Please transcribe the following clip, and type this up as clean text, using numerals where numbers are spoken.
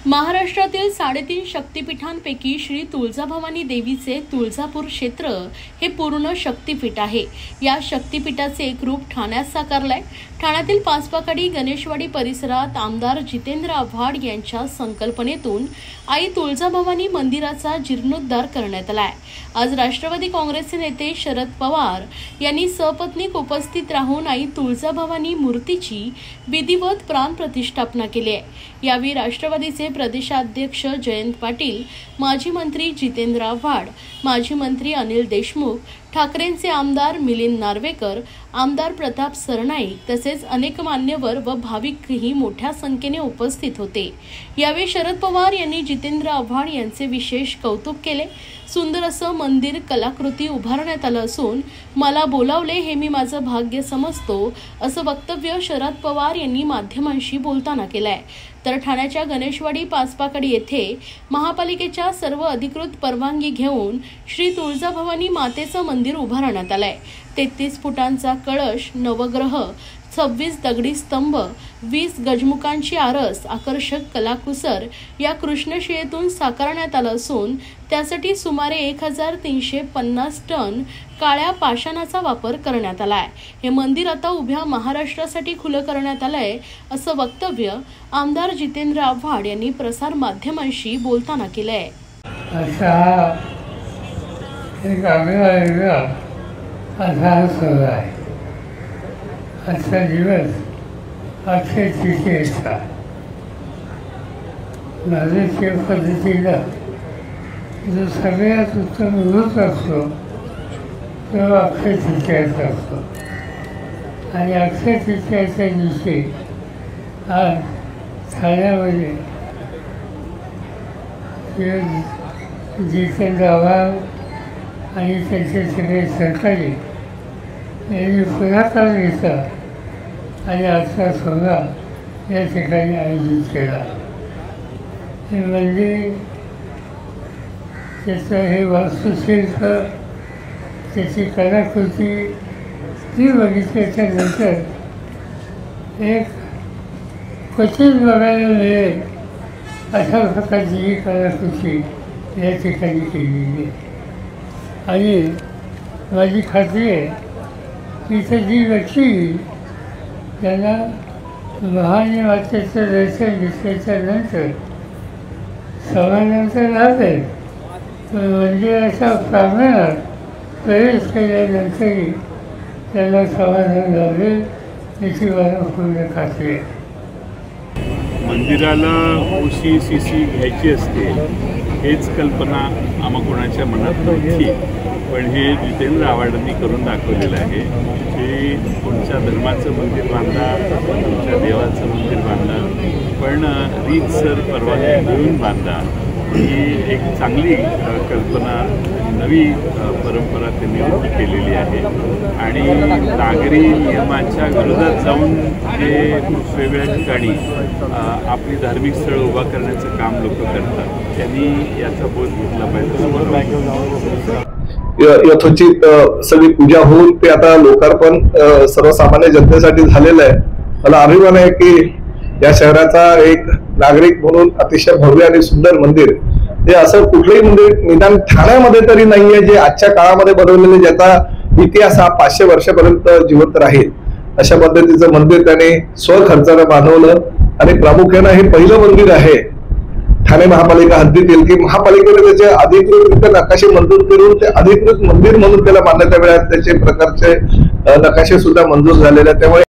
महाराष्ट्रातील 3.5 शक्तिपीठांपैकी श्री तुळजाभवानी देवीचे तुळजापूर क्षेत्र हे पूर्ण शक्तिपीठ आहे। या शक्तिपीठाचे एक रूप ठाण्यात साकारलंय। ठाण्यातील पाचपाकडी गणेशवाडी परिसरात आमदार जितेंद्र आव्हाड यांच्या संकल्पनेतून आई तुळजाभवानी मंदिराचा जीर्णोद्धार करण्यात आलाय। आज राष्ट्रवादी काँग्रेसचे नेते शरद पवार यांनी सपत्नीक उपस्थित राहून आई तुळजाभवानी मूर्तीची विधिवत प्राण प्रतिष्ठापना केली आहे। यावेळी राष्ट्रवादीचे प्रदेशाध्यक्ष जयंत पाटील, माजी मंत्री जितेंद्र आव्हाड, माजी मंत्री अनिल देशमुख, ठाकरेंचे आमदार मिलिंद नार्वेकर, आमदार प्रताप सरनाईक तसेच अनेक मान्यवर व भाविकही मोठ्या संख्येने उपस्थित होते। यावेळी शरद पवार यांनी जितेंद्र आव्हाड यांचे विशेष कौतुक केले। सुंदर असं मंदिर कलाकृती उभारण्यात आलं असून मला बोलावले हे मी माझं भाग्य समजतो असं वक्तव्य शरद पवार यांनी माध्यमांशी बोलताना केलंय। तर ठाण्याच्या गणेशवाडी पाचपाकडी येथे महापालिकेच्या सर्व अधिकृत परवानगी घेऊन श्री तुळजाभवानी मातेचं मंदिर उभारण्यात आलंय। 33 फुटांचा कळश, नवग्रह, 26 दगडी स्तंभ, 20 गजमुखांची आरस, आकर्षक कलाकुसर या कृष्णशिळेतून साकारण्यात आलं असून त्यासाठी सुमारे 1350 टन काळ्या पाषाणाचा वापर करण्यात आलाय। हे मंदिर आता उभ्या महाराष्ट्रासाठी खुलं करण्यात आलंय असं वक्तव्य आमदार जितेंद्र आव्हाड यांनी प्रसार माध्यमांशी बोलताना केलंय। आजचा दिवस अक्षय तृतीयेचा राजकीय पद्धतीला जो सगळ्यात उत्तम ऋतू असतो तो अक्षय तृतीयाचा असतो आणि अक्षय तृतीयाच्या दिवशी आज ठाण्यामध्ये जितेंद्र आव्हाड आणि त्यांचे सगळे सहकारी यांनी पुढाकार घेतला आणि आजचा सोहळा या ठिकाणी आयोजित केला। हे मंदिर, त्याचं हे वास्तुशिल्प, त्याची कलाकृती ती बघितल्याच्यानंतर एक क्वचित बघायला मिळेल अशा प्रकारची ही कलाकृती या ठिकाणी केलेली आहे। आणि माझी खात्री आहे इथे जी व्यक्ती त्यांना भवानी मातेचं दर्शन घेतल्याच्या नंतर समानंतर लाभेल, मंदिराच्या प्रांगणात प्रवेश केल्यानंतरही त्यांना समाधान लाभेल याची मला पूर्ण खात्री आहे। मंदिराला OC/CC घ्यायची असते हेच कल्पना आम्हा कोणाच्या मनात नव्हती, पण हे जितेंद्र आव्हाडांनी करून दाखवलेलं आहे की तुमच्या धर्माचं मंदिर बांधा, तुमच्या देवाचं मंदिर बांधा, पण रीतसर परवानगी घेऊन बांधा। ही एक चांगली कल्पना, नवी परंपरा त्यांनी उभी केलेली आहे आणि नागरी नियमाच्या विरोधात जाऊन जे वेगवेगळ्या ठिकाणी आपली धार्मिक स्थळं उभा करण्याचं काम लोक करतात, त्यांनी याचा बोध घेतला पाहिजे। यथोचित सगळी पूजा होऊन ते आता लोकार्पण सर्वसामान्य जनतेसाठी झालेलं आहे। मला अभिमान आहे की या शहराचा एक नागरिक म्हणून अतिशय भव्य आणि सुंदर मंदिर, हे असं कुठलंही मंदिर निदान ठाण्यामध्ये तरी नाहीये जे आजच्या काळामध्ये बनवलेले, ज्याचा इतिहास हा 500 वर्षापर्यंत जिवंत राहील अशा पद्धतीचं मंदिर त्याने स्वखर्चानं बांधवलं। आणि प्रामुख्यानं हे पहिलं मंदिर आहे ठाणे महापालिका हद्दीत येईल की महापालिकेने त्याचे अधिकृतरित्या नकाशे मंजूर करून ते अधिकृत मंदिर म्हणून त्याला मान्यता मिळाली, त्याचे प्रकारचे नकाशे सुद्धा मंजूर झालेले आहेत। त्यामुळे